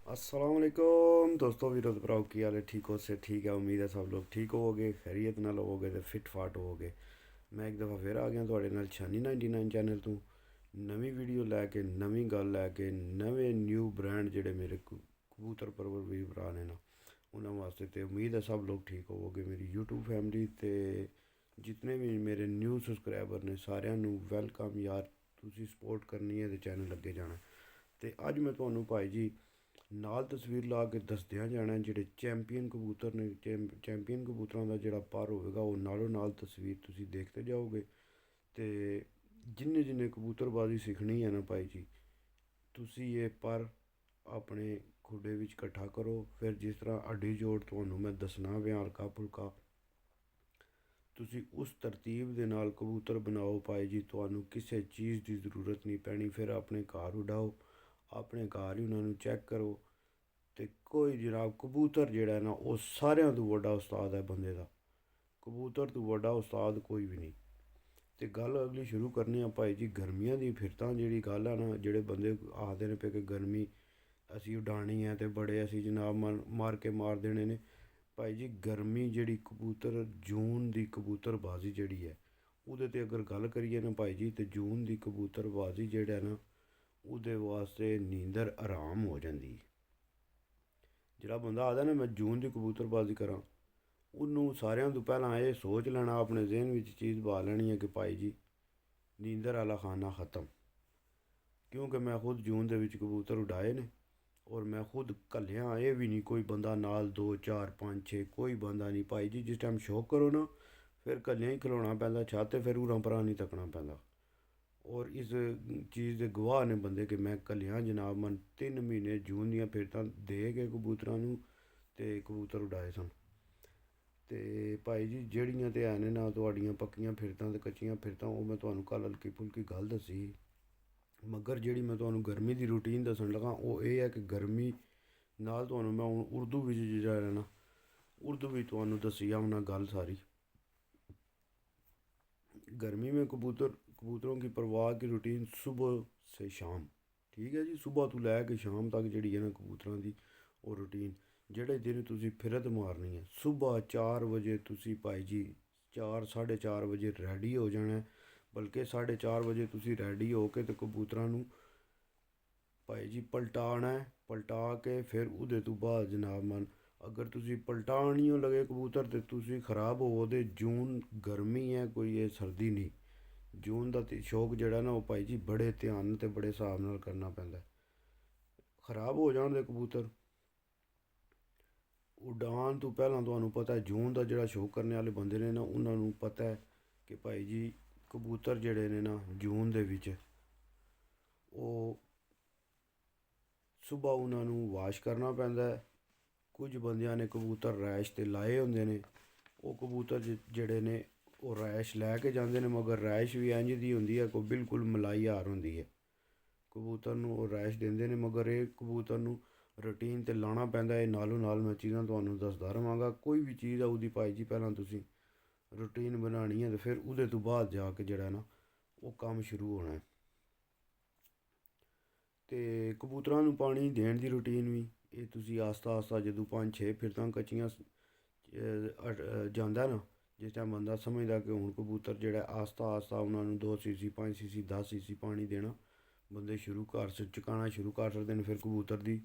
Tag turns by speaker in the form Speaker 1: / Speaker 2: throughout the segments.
Speaker 1: अस्सलाम वालेकुम दोस्तों वीरो भराओ की हाल है। ठीक हो से ठीक है। उम्मीद है सब लोग ठीक होवोगे, खैरियत नाल होवोगे तो फिट फाट होवोगे। मैं एक दफ़ा फिर आ गया थोड़े नाल छानी 99 चैनल तो नवी वीडियो लैके नवी गल लैके नवे न्यू ब्रांड जेडे मेरे कबूतर परवर भी भरा ने ना उन्होंने वास्ते। तो उम्मीद है सब लोग ठीक होवोगे। मेरी यूट्यूब फैमिली ते जितने भी मेरे न्यू सबसक्राइबर ने सारिਆਂ ਨੂੰ ਵੈਲਕਮ यार। ਤੁਸੀਂ ਸਪੋਰਟ ਕਰਨੀ ਹੈ ਤੇ ਚੈਨਲ ਅੱਗੇ ਜਾਣਾ। ਤੇ ਅੱਜ ਮੈਂ ਤੁਹਾਨੂੰ ਭਾਈ ਜੀ ਨਾਲ ਤਸਵੀਰ ਲਾ ਕੇ ਦੱਸਦਿਆਂ ਜਾਣਾ ਜਿਹੜੇ ਚੈਂਪੀਅਨ ਕਬੂਤਰ ਨੇ। ਚੈਂਪੀਅਨ ਕਬੂਤਰਾਂ ਦਾ ਜਿਹੜਾ ਪਰ ਹੋਵੇਗਾ ਉਹ ਨਾਲੋਂ ਨਾਲ ਤਸਵੀਰ ਤੁਸੀਂ ਦੇਖਦੇ ਜਾਓਗੇ। ਤੇ ਜਿੰਨੇ ਜਿੰਨੇ ਕਬੂਤਰਬਾਜ਼ੀ ਸਿੱਖਣੀ ਹੈ ਨਾ ਭਾਈ ਜੀ, ਤੁਸੀਂ ਇਹ ਪਰ ਆਪਣੇ ਖੁੱਡੇ ਵਿੱਚ ਇਕੱਠਾ ਕਰੋ। ਫਿਰ ਜਿਸ ਤਰ੍ਹਾਂ ਅੱਡੀ ਜੋੜ ਤੁਹਾਨੂੰ ਮੈਂ ਦੱਸਣਾ ਪਿਆ ਹਲਕਾ ਫੁਲਕਾ, ਤੁਸੀਂ ਉਸ ਤਰਤੀਬ ਦੇ ਨਾਲ ਕਬੂਤਰ ਬਣਾਓ ਭਾਈ ਜੀ। ਤੁਹਾਨੂੰ ਕਿਸੇ ਚੀਜ਼ ਦੀ ਜ਼ਰੂਰਤ ਨਹੀਂ ਪੈਣੀ। ਫਿਰ ਆਪਣੇ ਘਰ ਉਡਾਓ, ਆਪਣੇ ਘਰ ਹੀ ਉਹਨਾਂ ਨੂੰ ਚੈੱਕ ਕਰੋ। ਤੇ ਕੋਈ ਜਨਾਬ ਕਬੂਤਰ ਜਿਹੜਾ ਨਾ ਉਹ ਸਾਰਿਆਂ ਤੋਂ ਵੱਡਾ ਉਸਤਾਦ ਹੈ ਬੰਦੇ ਦਾ। ਕਬੂਤਰ ਤੋਂ ਵੱਡਾ ਉਸਤਾਦ ਕੋਈ ਵੀ ਨਹੀਂ। ਤੇ ਗੱਲ ਅਗਲੀ ਸ਼ੁਰੂ ਕਰਨੀ ਆ ਭਾਈ ਜੀ ਗਰਮੀਆਂ ਦੀ। ਫਿਰ ਤਾਂ ਜਿਹੜੀ ਗੱਲ ਆ ਨਾ, ਜਿਹੜੇ ਬੰਦੇ ਆਖਦੇ ਨੇ ਪਏ ਕਿ ਗਰਮੀ ਅਸੀਂ ਉਡਾਣੀ ਹੈ ਤੇ ਬੜੇ ਅਸੀਂ ਜਨਾਬ ਮਾਰ ਕੇ ਮਾਰ ਦੇਣੇ ਨੇ। ਭਾਈ ਜੀ ਗਰਮੀ ਜਿਹੜੀ ਕਬੂਤਰ ਜੂਨ ਦੀ ਕਬੂਤਰਬਾਜ਼ੀ ਜਿਹੜੀ ਹੈ ਉਹਦੇ 'ਤੇ ਅਗਰ ਗੱਲ ਕਰੀਏ ਨਾ ਭਾਈ ਜੀ, ਤੇ ਜੂਨ ਦੀ ਕਬੂਤਰਬਾਜ਼ੀ ਜਿਹੜਾ ਨਾ ਉਹਦੇ ਵਾਸਤੇ ਨੀਂਦਰ ਆਰਾਮ ਹੋ ਜਾਂਦੀ। ਜਿਹੜਾ ਬੰਦਾ ਆਦਾ ਨਾ ਮੈਂ ਜੂਨ ਦੀ ਕਬੂਤਰਬਾਜ਼ੀ ਕਰਾਂ, ਉਹਨੂੰ ਸਾਰਿਆਂ ਤੋਂ ਪਹਿਲਾਂ ਇਹ ਸੋਚ ਲੈਣਾ, ਆਪਣੇ ਜ਼ਿਹਨ ਵਿੱਚ ਚੀਜ਼ ਪਾ ਲੈਣੀ ਹੈ ਕਿ ਭਾਈ ਜੀ ਨੀਂਦਰ ਵਾਲਾ ਖਾਨਾ ख़त्म। ਕਿਉਂਕਿ ਮੈਂ ਖੁਦ ਜੂਨ ਦੇ ਵਿੱਚ ਕਬੂਤਰ ਉਡਾਏ ਨੇ ਔਰ ਮੈਂ ਖੁਦ ਘੱਲਿਆ। ਇਹ ਵੀ ਨਹੀਂ ਕੋਈ ਬੰਦਾ ਨਾਲ 2 4 5 6 ਕੋਈ ਬੰਦਾ ਨਹੀਂ ਭਾਈ ਜੀ। ਜਿਸ ਟਾਈਮ ਸ਼ੌਕ ਕਰੋ ਨਾ ਫਿਰ ਘੱਲਿਆਂ ਹੀ ਖਲੋਣਾ ਪੈਂਦਾ ਛੱਤ ਤੇ, ਫਿਰ ਉਰਾਂ ਪਰਾਂ ਨਹੀਂ ਤੱਕਣਾ ਪੈਂਦਾ। ਔਰ ਇਸ ਚੀਜ਼ ਦੇ ਗਵਾਹ ਨੇ ਬੰਦੇ ਕਿ ਮੈਂ ਘੱਲਿਆਂ ਜਨਾਬ ਮਨ 3 ਮਹੀਨੇ ਜੂਨ ਦੀਆਂ ਫਿਰਤਾਂ ਦੇ ਕੇ ਕਬੂਤਰਾਂ ਨੂੰ ਤੇ ਕਬੂਤਰ ਉਡਾਏ ਸਨ। ਤੇ ਭਾਈ ਜੀ ਜਿਹੜੀਆਂ ਤੇ ਹੈ ਨੇ ਨਾ ਤੁਹਾਡੀਆਂ ਪੱਕੀਆਂ ਫਿਰਤਾਂ ਤੇ ਕੱਚੀਆਂ ਫਿਰਤਾਂ, ਉਹ ਮੈਂ ਤੁਹਾਨੂੰ ਕੱਲ੍ਹ ਹਲਕੀ ਫੁਲਕੀ ਗੱਲ ਦੱਸੀ। ਮਗਰ ਜਿਹੜੀ ਮੈਂ ਤੁਹਾਨੂੰ ਗਰਮੀ ਦੀ ਰੂਟੀਨ ਦੱਸਣ ਲੱਗਾ ਉਹ ਇਹ ਹੈ ਕਿ ਗਰਮੀ ਨਾਲ ਤੁਹਾਨੂੰ ਮੈਂ ਹੁਣ ਉਰਦੂ ਵਿੱਚ ਜਿਹੜਾ ਹੈ ਨਾ उर्दू भी तो दसी जाऊँ गल सारी। गर्मी में कबूतरों की परवाह की रूटीन सुबह से शाम, ठीक है जी। सुबह तो लैके शाम तक जी है ना कबूतरों की वो रूटीन। जोड़े दिन तुसी फिरत मारनी है सुबह 4 बजे तुसी भाई जी 4 साढ़े 4 बजे रेडी हो जाना है। बल्कि 4:30 बजे तुसी रेडी हो के तो कबूतरों भाई जी पलटाना है। पलटा के फिर उहदे तो बाद जनाब मन अगर तुसी पलटान नहीं हो लगे कबूतर तो तुसी खराब हो दे। जून गर्मी है कोई ये सर्दी नहीं। जून का शौक जड़ा ना वो भाई जी बड़े ध्यान ते बड़े हिसाब नाल करना पैंदा। खराब हो जान दे कबूतर उडान तो पहला तुहानू पता है जून का जड़ा शौक करने वाले बंदे ने ना उन्होंने पता है कि भाई जी कबूतर जड़े ने ना जून दे विच वो सुबह उन्होंने वाश करना पैंदा है। कुछ बंदियां ने कबूतर रैश ते लाए होंदे ने, वो कबूतर जड़े ने वो रैश लैके जाते हैं। मगर रैश भी इंज दी होंदी है कोई बिल्कुल मलाई हार होंदी है। कबूतर नूं वो रैश देंदे ने मगर ये कबूतर नूं रूटीन ते लाना पैंदा है। नालों नाल मैं चीज़ां तुहानूं दसदा रहांगा। कोई भी चीज़ है उहदी भाई जी पहलां तुसीं रूटीन बनानी है तो फिर उहदे तो बाद जाके जिहड़ा ना वो काम शुरू होना है। ते कबूतरां नूं पानी देण दी रूटीन भी ये तुसी आस्ता आस्ता जदों 5-6 फिरतां कच्चियां जांदा ना, जिस टाइम बंदा समझदा कि हुण कबूतर जेह्ड़ा आस्ता आस्ता उन्होंने 2 सीसी 5 सीसी 10 सीसी पानी देना बंदे शुरू कर चुकाना शुरू कर सकते हैं। फिर कबूतर दी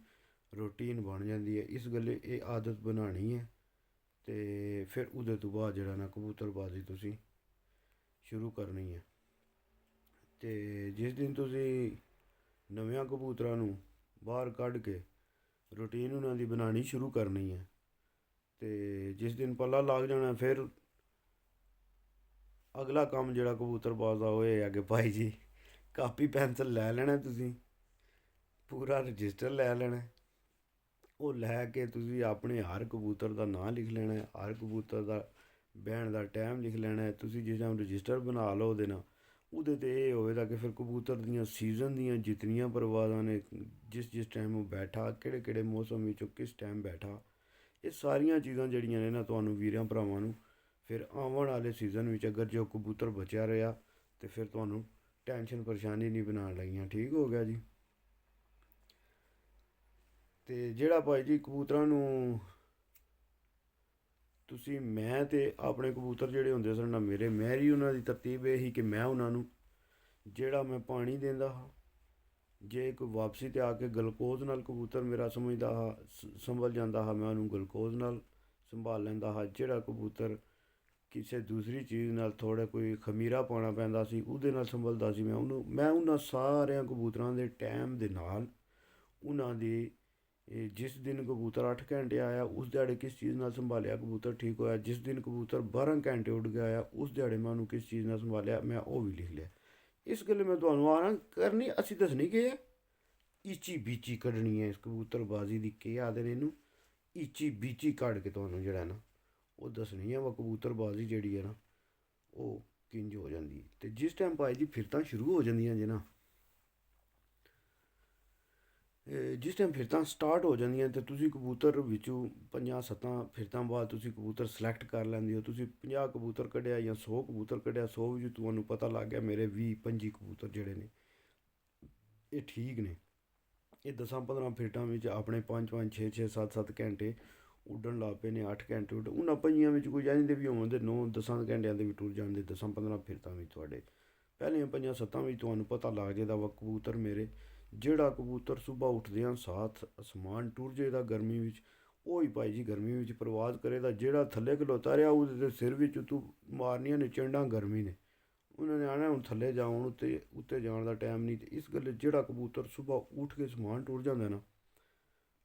Speaker 1: रूटीन बन जाती है। इस गल्ले ये आदत बनानी है तो फिर उहदे तो बाद जेह्ड़ा ना कबूतरबाजी तुसी शुरू करनी है। तो जिस दिन तुसी नव्यां कबूतरां नूं बाहर कढ के रूटीन उन्होंने बनानी शुरू करनी है तो जिस दिन पल्ला लग जाना फिर अगला काम जोड़ा कबूतरबाज का वो है कि भाई जी कापी पेंसिल लै लेना तुसी, पूरा रजिस्टर लै लेना, वो लैके तुसी अपने हर कबूतर का नाम लिख लेना है, हर कबूतर का बैण का टाइम लिख लेना है। तुसी जिस टाइम रजिस्टर बना लो ओहदे नाल ਉਹਦੇ 'ਤੇ ਇਹ ਹੋਵੇਗਾ कि फिर कबूतर ਦੀਆਂ सीजन ਦੀਆਂ जितनियां परवाज़ां ने जिस जिस टाइम वो बैठा ਕਿਹੜੇ ਕਿਹੜੇ मौसम ਵਿੱਚੋਂ किस टाइम बैठा, ਇਹ ਸਾਰੀਆਂ ਚੀਜ਼ਾਂ ਜਿਹੜੀਆਂ ਨੇ ਨਾ ਤੁਹਾਨੂੰ ਵੀਰਾਂ ਭਰਾਵਾਂ ਨੂੰ ਫਿਰ ਆਉਣ ਵਾਲੇ ਸੀਜ਼ਨ ਵਿੱਚ ਅਗਰ ਜੋ ਕਬੂਤਰ ਬਚਿਆ ਰਿਹਾ ਤੇ ਫਿਰ ਤੁਹਾਨੂੰ ਟੈਨਸ਼ਨ ਪਰੇਸ਼ਾਨੀ ਨਹੀਂ ਬਣਾਉਣ ਲੱਗੀਆਂ। ਠੀਕ ਹੋ ਗਿਆ ਜੀ। ਤੇ ਜਿਹੜਾ ਭਾਈ ਜੀ ਕਬੂਤਰਾਂ ਨੂੰ ਤੁਸੀਂ, ਮੈਂ ਤੇ ਆਪਣੇ ਕਬੂਤਰ ਜਿਹੜੇ ਹੁੰਦੇ ਸਨ ਨਾ ਮੇਰੇ, ਮੇਰੀ ਉਹਨਾਂ ਦੀ ਤਰਤੀਬ ਇਹ ਸੀ ਕਿ ਮੈਂ ਉਹਨਾਂ ਨੂੰ ਜਿਹੜਾ ਮੈਂ ਪਾਣੀ ਦਿੰਦਾ ਹਾਂ, ਜੇ ਕੋਈ ਵਾਪਸੀ ਤੇ ਆ ਕੇ ਗਲੂਕੋਜ਼ ਨਾਲ ਕਬੂਤਰ ਮੇਰਾ ਸਮਝਦਾ ਹਾਂ ਸੰਭਲ ਜਾਂਦਾ ਹਾਂ, ਮੈਂ ਉਹਨੂੰ ਗਲੂਕੋਜ਼ ਨਾਲ ਸੰਭਾਲ ਲੈਂਦਾ ਹਾਂ। ਜਿਹੜਾ ਕਬੂਤਰ ਕਿਸੇ ਦੂਸਰੀ ਚੀਜ਼ ਨਾਲ ਥੋੜ੍ਹਾ ਕੋਈ ਖਮੀਰਾ ਪਾਉਣਾ ਪੈਂਦਾ ਸੀ ਉਹਦੇ ਨਾਲ ਸੰਭਲਦਾ ਸੀ, ਮੈਂ ਉਹਨਾਂ ਸਾਰਿਆਂ ਕਬੂਤਰਾਂ ਦੇ ਟਾਈਮ ਦੇ ਨਾਲ ਉਹਨਾਂ ਦੀ ਜਿਸ ਦਿਨ ਕਬੂਤਰ 8 ਘੰਟੇ ਆਇਆ ਉਸ ਦਿਹਾੜੇ ਕਿਸ ਚੀਜ਼ ਨਾਲ ਸੰਭਾਲਿਆ ਕਬੂਤਰ ਠੀਕ ਹੋਇਆ, ਜਿਸ ਦਿਨ ਕਬੂਤਰ 12 ਘੰਟੇ ਉੱਡ ਕੇ ਆਇਆ ਉਸ ਦਿਹਾੜੇ ਮੈਂ ਉਹਨੂੰ ਕਿਸ ਚੀਜ਼ ਨਾਲ ਸੰਭਾਲਿਆ, ਮੈਂ ਉਹ ਵੀ ਲਿਖ ਲਿਆ। ਇਸ ਗੱਲ ਮੈਂ ਤੁਹਾਨੂੰ ਆਣਾ ਕਰਨੀ, ਅਸੀਂ ਦੱਸਣੀ ਕਿ ਹੈ ਈਚੀ ਬੀਚੀ ਕੱਢਣੀ ਹੈ ਇਸ ਕਬੂਤਰਬਾਜ਼ੀ ਦੀ, ਕੀ ਆਖਦੇ ਨੇ ਇਹਨੂੰ, ਈਚੀ ਬੀਚੀ ਕੱਢ ਕੇ ਤੁਹਾਨੂੰ ਜਿਹੜਾ ਨਾ ਉਹ ਦੱਸਣੀ ਹੈ ਵਾ ਕਬੂਤਰਬਾਜ਼ੀ ਜਿਹੜੀ ਹੈ ਨਾ ਉਹ ਕਿੰਜ ਹੋ ਜਾਂਦੀ ਹੈ। ਅਤੇ ਜਿਸ ਟਾਈਮ ਭਾਈ ਜੀ ਫਿਰਤਾਂ ਸ਼ੁਰੂ ਹੋ ਜਾਂਦੀਆਂ ਜੇ ਨਾ, ਜਿਸ ਟਾਈਮ ਫਿਰਤਾਂ ਸਟਾਰਟ ਹੋ ਜਾਂਦੀਆਂ ਅਤੇ ਤੁਸੀਂ ਕਬੂਤਰ ਵਿੱਚੋਂ 5-7 ਫਿਰਤਾਂ ਬਾਅਦ ਤੁਸੀਂ ਕਬੂਤਰ ਸਿਲੈਕਟ ਕਰ ਲੈਂਦੇ ਹੋ। ਤੁਸੀਂ 50 ਕਬੂਤਰ ਕੱਢਿਆ ਜਾਂ 100 ਕਬੂਤਰ ਕੱਢਿਆ, 100 ਵਿੱਚ ਤੁਹਾਨੂੰ ਪਤਾ ਲੱਗ ਗਿਆ ਮੇਰੇ 20-25 ਕਬੂਤਰ ਜਿਹੜੇ ਨੇ ਇਹ ਠੀਕ ਨੇ, ਇਹ 10-15 ਫਿਰਟਾਂ ਵਿੱਚ ਆਪਣੇ 5-5 6-6 7-7 ਘੰਟੇ ਉੱਡਣ ਲੱਗ ਪਏ ਨੇ, 8 ਘੰਟੇ ਉੱਡ, ਉਹਨਾਂ ਪਈਆਂ ਵਿੱਚ ਕੋਈ ਜਾਂਦੇ ਵੀ ਹੋਣ ਦੇ 9-10 ਘੰਟਿਆਂ ਦੇ ਵੀ ਟੁਰ ਜਾਂਦੇ 10-15 ਫਿਰਤਾਂ ਵਿੱਚ ਤੁਹਾਡੇ ਪਹਿਲੀਆਂ 5-7 ਵਿੱਚ ਤੁਹਾਨੂੰ ਪਤਾ ਲੱਗ ਜਾਏਦਾ ਵਾ ਕਬੂਤਰ ਮੇਰੇ, ਜਿਹੜਾ ਕਬੂਤਰ ਸੁਬਾਹ ਉੱਠਦਿਆਂ ਸਾਥ ਅਸਮਾਨ ਟੁਰ ਜਾਏਦਾ ਗਰਮੀ ਵਿੱਚ, ਉਹ ਹੀ ਭਾਈ ਜੀ ਗਰਮੀ ਵਿੱਚ ਪ੍ਰਵਾਜ਼ ਕਰੇਗਾ। ਜਿਹੜਾ ਥੱਲੇ ਖਲੋਤਾ ਰਿਹਾ ਉਹਦੇ ਦੇ ਸਿਰ ਵਿੱਚ ਤੂੰ ਮਾਰਨੀਆਂ ਨੇ ਚੰਡਾਂ ਗਰਮੀ ਨੇ, ਉਹਨਾਂ ਨੇ ਆਣਾ ਹੁਣ ਥੱਲੇ ਜਾਣ ਉੱਤੇ ਜਾਣ ਦਾ ਟਾਈਮ ਨਹੀਂ। ਤੇ ਇਸ ਗੱਲ ਜਿਹੜਾ ਕਬੂਤਰ ਸੁਬਾਹ ਉੱਠ ਕੇ ਅਸਮਾਨ ਟੁਰ ਜਾਂਦਾ ਨਾ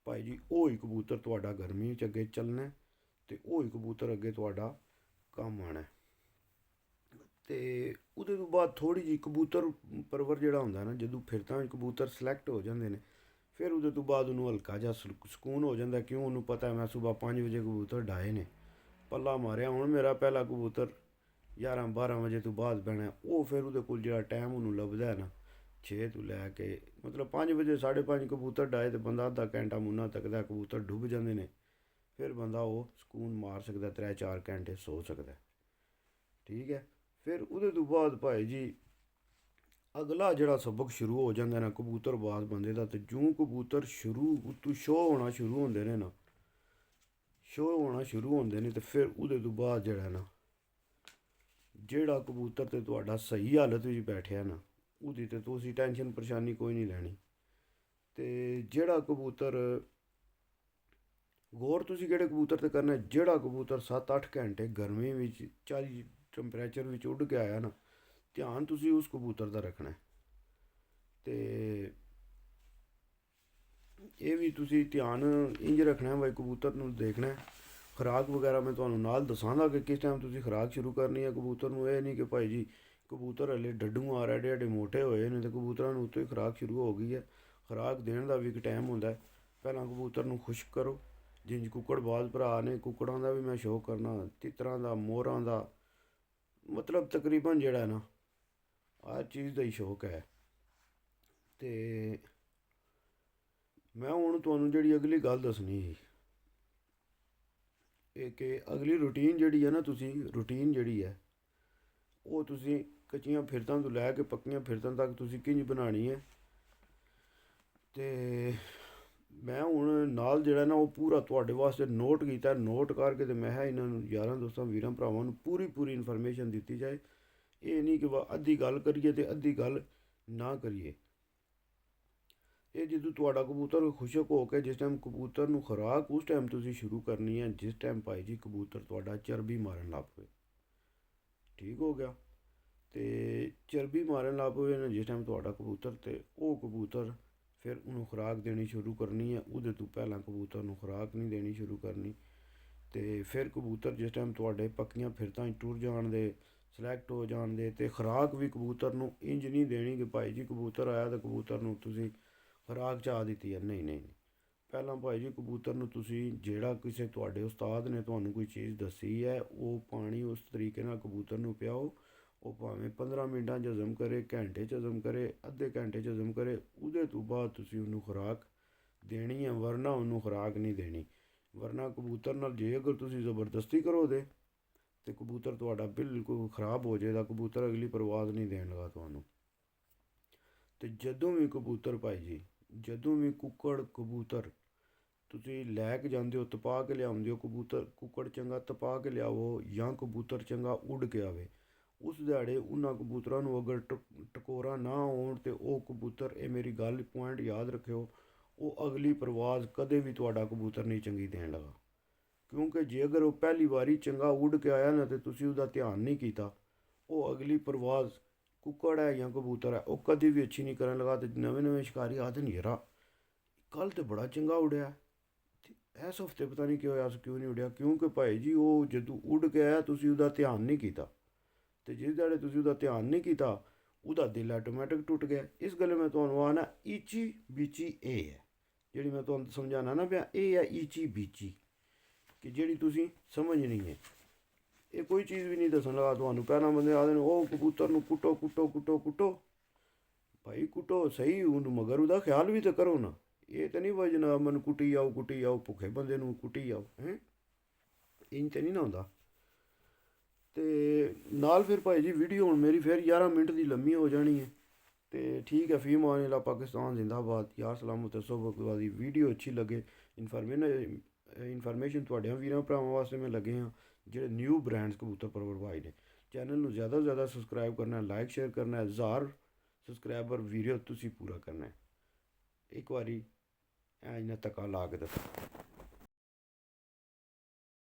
Speaker 1: ਭਾਈ ਜੀ, ਉਹ ਹੀ ਕਬੂਤਰ ਤੁਹਾਡਾ ਗਰਮੀ ਵਿੱਚ ਅੱਗੇ ਚੱਲਣਾ ਅਤੇ ਉਹ ਹੀ ਕਬੂਤਰ ਅੱਗੇ ਤੁਹਾਡਾ ਕੰਮ ਆਉਣਾ। ਅਤੇ ਉਹਦੇ ਤੋਂ ਬਾਅਦ ਥੋੜ੍ਹੀ ਜਿਹੀ ਕਬੂਤਰ ਪਰਵਰ ਜਿਹੜਾ ਹੁੰਦਾ ਨਾ, ਜਦੋਂ ਫਿਰਤਾਂ ਕਬੂਤਰ ਸਿਲੈਕਟ ਹੋ ਜਾਂਦੇ ਨੇ ਫਿਰ ਉਹਦੇ ਤੋਂ ਬਾਅਦ ਉਹਨੂੰ ਹਲਕਾ ਜਿਹਾ ਸਕੂਨ ਹੋ ਜਾਂਦਾ, ਕਿਉਂ ਉਹਨੂੰ ਪਤਾ ਮੈਂ ਸੁਬਾਹ 5 ਵਜੇ ਕਬੂਤਰ ਡਾਏ ਨੇ, ਪੱਲਾ ਮਾਰਿਆ, ਹੁਣ ਮੇਰਾ ਪਹਿਲਾ ਕਬੂਤਰ 11-12 ਵਜੇ ਤੋਂ ਬਾਅਦ ਬਹਿਣਾ। ਉਹ ਫਿਰ ਉਹਦੇ ਕੋਲ ਜਿਹੜਾ ਟਾਈਮ ਉਹਨੂੰ ਲੱਭਦਾ ਨਾ 6 ਤੋਂ ਲੈ ਕੇ ਮਤਲਬ 5 ਵਜੇ 5:30 ਕਬੂਤਰ ਡਾਏ ਅਤੇ ਬੰਦਾ ਅੱਧਾ ਘੰਟਾ ਮੁੰਨਾ ਤੱਕਦਾ, ਕਬੂਤਰ ਡੁੱਬ ਜਾਂਦੇ ਨੇ, ਫਿਰ ਬੰਦਾ ਉਹ ਸਕੂਨ ਮਾਰ ਸਕਦਾ, 3-4 ਘੰਟੇ ਸੋ ਸਕਦਾ, ਠੀਕ ਹੈ। ਫਿਰ ਉਹਦੇ ਤੋਂ ਬਾਅਦ ਭਾਈ ਜੀ ਅਗਲਾ ਜਿਹੜਾ ਸਬਕ ਸ਼ੁਰੂ ਹੋ ਜਾਂਦਾ ਨਾ ਕਬੂਤਰਬਾਜ਼ ਬੰਦੇ ਦਾ, ਅਤੇ ਜਿਉਂ ਕਬੂਤਰ ਸ਼ੁਰੂ ਤੋਂ ਸ਼ੋਅ ਹੋਣਾ ਸ਼ੁਰੂ ਹੁੰਦੇ ਨੇ ਨਾ, ਸ਼ੋਅ ਹੋਣਾ ਸ਼ੁਰੂ ਹੁੰਦੇ ਨੇ, ਅਤੇ ਫਿਰ ਉਹਦੇ ਤੋਂ ਬਾਅਦ ਜਿਹੜਾ ਨਾ ਜਿਹੜਾ ਕਬੂਤਰ ਤੇ ਤੁਹਾਡਾ ਸਹੀ ਹਾਲਤ ਵਿੱਚ ਬੈਠਿਆ ਨਾ ਉਹਦੀ ਤੇ ਤੁਸੀਂ ਟੈਨਸ਼ਨ ਪਰੇਸ਼ਾਨੀ ਕੋਈ ਨਹੀਂ ਲੈਣੀ। ਅਤੇ ਜਿਹੜਾ ਕਬੂਤਰ ਗੌਰ ਤੁਸੀਂ ਕਿਹੜੇ ਕਬੂਤਰ 'ਤੇ ਕਰਨਾ, ਜਿਹੜਾ ਕਬੂਤਰ 7-8 ਘੰਟੇ ਗਰਮੀ ਵਿੱਚ 40 ਟੈਂਪਰੇਚਰ ਵਿੱਚ ਉੱਡ ਕੇ ਆਇਆ ਨਾ, ਧਿਆਨ ਤੁਸੀਂ ਉਸ ਕਬੂਤਰ ਦਾ ਰੱਖਣਾ। ਅਤੇ ਇਹ ਵੀ ਤੁਸੀਂ ਧਿਆਨ ਇੰਝ ਰੱਖਣਾ ਬਈ ਕਬੂਤਰ ਨੂੰ ਦੇਖਣਾ, ਖੁਰਾਕ ਵਗੈਰਾ ਮੈਂ ਤੁਹਾਨੂੰ ਨਾਲ ਦੱਸਾਂਗਾ ਕਿ ਕਿਸ ਟਾਈਮ ਤੁਸੀਂ ਖੁਰਾਕ ਸ਼ੁਰੂ ਕਰਨੀ ਹੈ ਕਬੂਤਰ ਨੂੰ। ਇਹ ਨਹੀਂ ਕਿ ਭਾਈ ਜੀ ਕਬੂਤਰ ਹਲੇ ਡੱਡੂ ਆ ਰਿਹਾ, ਏਡੇ ਮੋਟੇ ਹੋਏ ਨੇ ਅਤੇ ਕਬੂਤਰਾਂ ਨੂੰ ਉੱਤੇ ਖੁਰਾਕ ਸ਼ੁਰੂ ਹੋ ਗਈ ਹੈ। ਖੁਰਾਕ ਦੇਣ ਦਾ ਵੀ ਇੱਕ ਟਾਈਮ ਹੁੰਦਾ, ਪਹਿਲਾਂ ਕਬੂਤਰ ਨੂੰ ਖੁਸ਼ਕ ਕਰੋ, ਜਿੰਜ ਕੁੱਕੜਬਾਜ਼ ਭਰਾ ਨੇ ਕੁੱਕੜਾਂ ਦਾ ਵੀ ਮੈਂ ਸ਼ੌਕ ਕਰਨਾ, ਤਿੱਤਰਾਂ ਦਾ, ਮੋਰਾਂ ਦਾ, ਮਤਲਬ ਤਕਰੀਬਨ ਜਿਹੜਾ ਨਾ ਆਹ ਚੀਜ਼ ਦਾ ਹੀ ਸ਼ੌਕ ਹੈ। ਅਤੇ ਮੈਂ ਹੁਣ ਤੁਹਾਨੂੰ ਜਿਹੜੀ ਅਗਲੀ ਗੱਲ ਦੱਸਣੀ ਸੀ ਇਹ ਕਿ ਅਗਲੀ ਰੂਟੀਨ ਜਿਹੜੀ ਹੈ ਨਾ, ਤੁਸੀਂ ਰੂਟੀਨ ਜਿਹੜੀ ਹੈ ਉਹ ਤੁਸੀਂ ਕੱਚੀਆਂ ਫਿਰਤਾਂ ਤੋਂ ਲੈ ਕੇ ਪੱਕੀਆਂ ਫਿਰਤਾਂ ਤੱਕ ਤੁਸੀਂ ਕਿੰਝ ਬਣਾਉਣੀ ਹੈ। ਅਤੇ ਮੈਂ ਹੁਣ ਨਾਲ ਜਿਹੜਾ ਨਾ ਉਹ ਪੂਰਾ ਤੁਹਾਡੇ ਵਾਸਤੇ ਨੋਟ ਕੀਤਾ, ਨੋਟ ਕਰਕੇ ਅਤੇ ਮੈਂ ਇਹਨਾਂ ਨੂੰ ਯਾਰਾਂ ਦੋਸਤਾਂ ਵੀਰਾਂ ਭਰਾਵਾਂ ਨੂੰ ਪੂਰੀ ਇਨਫੋਰਮੇਸ਼ਨ ਦਿੱਤੀ ਜਾਏ। ਇਹ ਨਹੀਂ ਕਿ ਅੱਧੀ ਗੱਲ ਕਰੀਏ ਅਤੇ ਅੱਧੀ ਗੱਲ ਨਾ ਕਰੀਏ। ਇਹ ਜਦੋਂ ਤੁਹਾਡਾ ਕਬੂਤਰ ਖੁਸ਼ਕ ਹੋ ਕੇ ਜਿਸ ਟਾਈਮ ਕਬੂਤਰ ਨੂੰ ਖੁਰਾਕ ਉਸ ਟਾਈਮ ਤੁਸੀਂ ਸ਼ੁਰੂ ਕਰਨੀ ਹੈ ਜਿਸ ਟਾਈਮ ਭਾਈ ਜੀ ਕਬੂਤਰ ਤੁਹਾਡਾ ਚਰਬੀ ਮਾਰਨ ਲੱਗ ਪਵੇ, ਠੀਕ ਹੋ ਗਿਆ। ਅਤੇ ਚਰਬੀ ਮਾਰਨ ਲੱਗ ਪਵੇ ਨਾ ਜਿਸ ਟਾਈਮ ਤੁਹਾਡਾ ਕਬੂਤਰ, ਅਤੇ ਉਹ ਕਬੂਤਰ ਫਿਰ ਉਹਨੂੰ ਖੁਰਾਕ ਦੇਣੀ ਸ਼ੁਰੂ ਕਰਨੀ ਹੈ। ਉਹਦੇ ਤੋਂ ਪਹਿਲਾਂ ਕਬੂਤਰ ਨੂੰ ਖੁਰਾਕ ਨਹੀਂ ਦੇਣੀ ਸ਼ੁਰੂ ਕਰਨੀ। ਅਤੇ ਫਿਰ ਕਬੂਤਰ ਜਿਸ ਟਾਈਮ ਤੁਹਾਡੇ ਪੱਕੀਆਂ ਫਿਰਤਾਂ ਟੁਰ ਜਾਣ ਦੇ, ਸਿਲੈਕਟ ਹੋ ਜਾਣ ਦੇ, ਅਤੇ ਖੁਰਾਕ ਵੀ ਕਬੂਤਰ ਨੂੰ ਇੰਝ ਨਹੀਂ ਦੇਣੀ ਕਿ ਭਾਈ ਜੀ ਕਬੂਤਰ ਆਇਆ ਤਾਂ ਕਬੂਤਰ ਨੂੰ ਤੁਸੀਂ ਖੁਰਾਕ ਚਾਹ ਦਿੱਤੀ ਹੈ, ਨਹੀਂ। ਪਹਿਲਾਂ ਭਾਈ ਜੀ ਕਬੂਤਰ ਨੂੰ ਤੁਸੀਂ ਜਿਹੜਾ ਕਿਸੇ ਤੁਹਾਡੇ ਉਸਤਾਦ ਨੇ ਤੁਹਾਨੂੰ ਕੋਈ ਚੀਜ਼ ਦੱਸੀ ਹੈ ਉਹ ਪਾਣੀ ਉਸ ਤਰੀਕੇ ਨਾਲ ਕਬੂਤਰ ਨੂੰ ਪਿਆਓ। ਉਹ ਭਾਵੇਂ 15 ਮਿੰਟਾਂ 'ਚ ਹਜ਼ਮ ਕਰੇ, ਘੰਟੇ 'ਚ ਹਜ਼ਮ ਕਰੇ, ਅੱਧੇ ਘੰਟੇ 'ਚ ਹਜ਼ਮ ਕਰੇ, ਉਹਦੇ ਤੋਂ ਬਾਅਦ ਤੁਸੀਂ ਉਹਨੂੰ ਖੁਰਾਕ ਦੇਣੀ ਹੈ, ਵਰਨਾ ਉਹਨੂੰ ਖੁਰਾਕ ਨਹੀਂ ਦੇਣੀ। ਵਰਨਾ ਕਬੂਤਰ ਨਾਲ ਜੇ ਅਗਰ ਤੁਸੀਂ ਜ਼ਬਰਦਸਤੀ ਕਰੋਗੇ ਅਤੇ ਕਬੂਤਰ ਤੁਹਾਡਾ ਬਿਲਕੁਲ ਖ਼ਰਾਬ ਹੋ ਜਾਏਗਾ, ਕਬੂਤਰ ਅਗਲੀ ਪਰਵਾਜ਼ ਨਹੀਂ ਦੇਣ ਲੱਗਾ ਤੁਹਾਨੂੰ। ਅਤੇ ਜਦੋਂ ਵੀ ਕਬੂਤਰ ਭਾਈ ਜੀ, ਜਦੋਂ ਵੀ ਕੁੱਕੜ ਕਬੂਤਰ ਤੁਸੀਂ ਲੈ ਕੇ ਜਾਂਦੇ ਹੋ, ਤਪਾ ਕੇ ਲਿਆਉਂਦੇ ਹੋ ਕਬੂਤਰ, ਕੁੱਕੜ ਚੰਗਾ ਤਪਾ ਕੇ ਲਿਆਵੋ ਜਾਂ ਕਬੂਤਰ ਚੰਗਾ ਉੱਡ ਕੇ ਆਵੇ, ਉਸ ਦਿਹਾੜੇ ਉਹਨਾਂ ਕਬੂਤਰਾਂ ਨੂੰ ਅਗਰ ਟਕੋਰਾ ਨਾ ਆਉਣ ਤੇ ਉਹ ਕਬੂਤਰ, ਇਹ ਮੇਰੀ ਗੱਲ ਪੁਆਇੰਟ ਯਾਦ ਰੱਖਿਓ, ਉਹ ਅਗਲੀ ਪ੍ਰਵਾਜ਼ ਕਦੇ ਵੀ ਤੁਹਾਡਾ ਕਬੂਤਰ ਨਹੀਂ ਚੰਗੀ ਦੇਣ ਲੱਗਾ। ਕਿਉਂਕਿ ਜੇ ਅਗਰ ਉਹ ਪਹਿਲੀ ਵਾਰੀ ਚੰਗਾ ਉੱਡ ਕੇ ਆਇਆ ਨਾ ਤੇ ਤੁਸੀਂ ਉਹਦਾ ਧਿਆਨ ਨਹੀਂ ਕੀਤਾ, ਉਹ ਅਗਲੀ ਪ੍ਰਵਾਜ਼ ਕੁੱਕੜ ਹੈ ਜਾਂ ਕਬੂਤਰ ਹੈ ਉਹ ਕਦੇ ਵੀ ਅੱਛੀ ਨਹੀਂ ਕਰਨ ਲੱਗਾ। ਤੇ ਨਵੇਂ ਨਵੇਂ ਸ਼ਿਕਾਰੀ ਆਖਦੇ ਨੇ ਯਾਰਾ ਕੱਲ੍ਹ ਤੇ ਬੜਾ ਚੰਗਾ ਉੱਡਿਆ, ਤੇ ਇਸ ਹਫਤੇ ਪਤਾ ਨਹੀਂ ਕੀ ਹੋਇਆ, ਕਿਉਂ ਨਹੀਂ ਉੱਡਿਆ। ਕਿਉਂਕਿ ਭਾਈ ਜੀ ਉਹ ਜਦੋਂ ਉੱਡ ਕੇ ਆਇਆ ਤੁਸੀਂ ਉਹਦਾ ਧਿਆਨ ਨਹੀਂ ਕੀਤਾ, ਤੇ ਜਿਸ ਦਿਹਾੜੇ ਤੁਸੀਂ ਉਹਦਾ ਧਿਆਨ ਨਹੀਂ ਕੀਤਾ ਉਹਦਾ ਦਿਲ ਆਟੋਮੈਟਿਕ ਟੁੱਟ ਗਿਆ। ਇਸ ਗੱਲ ਮੈਂ ਤੁਹਾਨੂੰ ਆਣਾ ਈਚੀ ਬੀਚੀ ਇਹ ਹੈ, ਜਿਹੜੀ ਮੈਂ ਤੁਹਾਨੂੰ ਸਮਝਾਉਣਾ ਨਾ ਪਿਆ, ਇਹ ਹੈ ਈਚੀ ਬੀਚੀ, ਕਿ ਜਿਹੜੀ ਤੁਸੀਂ ਸਮਝਣੀ ਹੈ। ਇਹ ਕੋਈ ਚੀਜ਼ ਵੀ ਨਹੀਂ ਦੱਸਣ ਲੱਗਾ ਤੁਹਾਨੂੰ। ਪਹਿਲਾਂ ਬੰਦੇ ਆਖਦੇ ਨੇ ਉਹ ਕਬੂਤਰ ਨੂੰ ਕੁੱਟੋ ਕੁੱਟੋ ਕੁੱਟੋ ਕੁੱਟੋ, ਭਾਈ ਕੁੱਟੋ ਸਹੀ ਉਹਨੂੰ, ਮਗਰ ਉਹਦਾ ਖਿਆਲ ਵੀ ਤਾਂ ਕਰੋ ਨਾ। ਇਹ ਤਾਂ ਨਹੀਂ ਵਜਣਾ ਮੈਨੂੰ ਕੁੱਟੀ ਜਾਓ, ਭੁੱਖੇ ਬੰਦੇ ਨੂੰ ਕੁੱਟੀ ਜਾਓ, ਹੈਂ ਇੰਝ ਤਾਂ ਨਹੀਂ ਨਾ ਹੁੰਦਾ। ਤੇ ਨਾਲ ਫਿਰ ਭਾਈ ਜੀ ਵੀਡੀਓ ਹੁਣ ਮੇਰੀ ਫਿਰ 11 ਮਿੰਟ ਦੀ ਲੰਮੀ ਹੋ ਜਾਣੀ ਹੈ। ਤੇ ਠੀਕ ਹੈ, ਫੀ ਮਾਨ ਅੱਲਾ, ਪਾਕਿਸਤਾਨ ਜ਼ਿੰਦਾਬਾਦ, ਯਾਰ ਸਲਾਮਤ ਸੋਬਕਵਾਦੀ। ਵੀਡੀਓ ਅੱਛੀ ਲੱਗੇ, ਇਨਫੋਰਮੇਸ਼ਨ ਤੁਹਾਡੇ ਵੀਰਾਂ ਭਰਾਵਾਂ ਵਾਸਤੇ ਮੈਂ ਲੱਗੇ ਹਾਂ ਜਿਹੜੇ ਨਿਊ ਬ੍ਰਾਂਡਸ ਕਬੂਤਰ ਪਰਵਰ ਭਾਈ ਨੇ। ਚੈਨਲ ਨੂੰ ਜ਼ਿਆਦਾ ਤੋਂ ਜ਼ਿਆਦਾ ਸਬਸਕ੍ਰਾਈਬ ਕਰਨਾ, ਲਾਈਕ ਸ਼ੇਅਰ ਕਰਨਾ, 1000 ਸਬਸਕ੍ਰਾਈਬਰ ਵੀਡੀਓ ਤੁਸੀਂ ਪੂਰਾ ਕਰਨਾ। ਇੱਕ ਵਾਰੀ ਐਂ ਨਾ ਧੱਕਾ ਲਾ ਕੇ ਦੱਸੋ।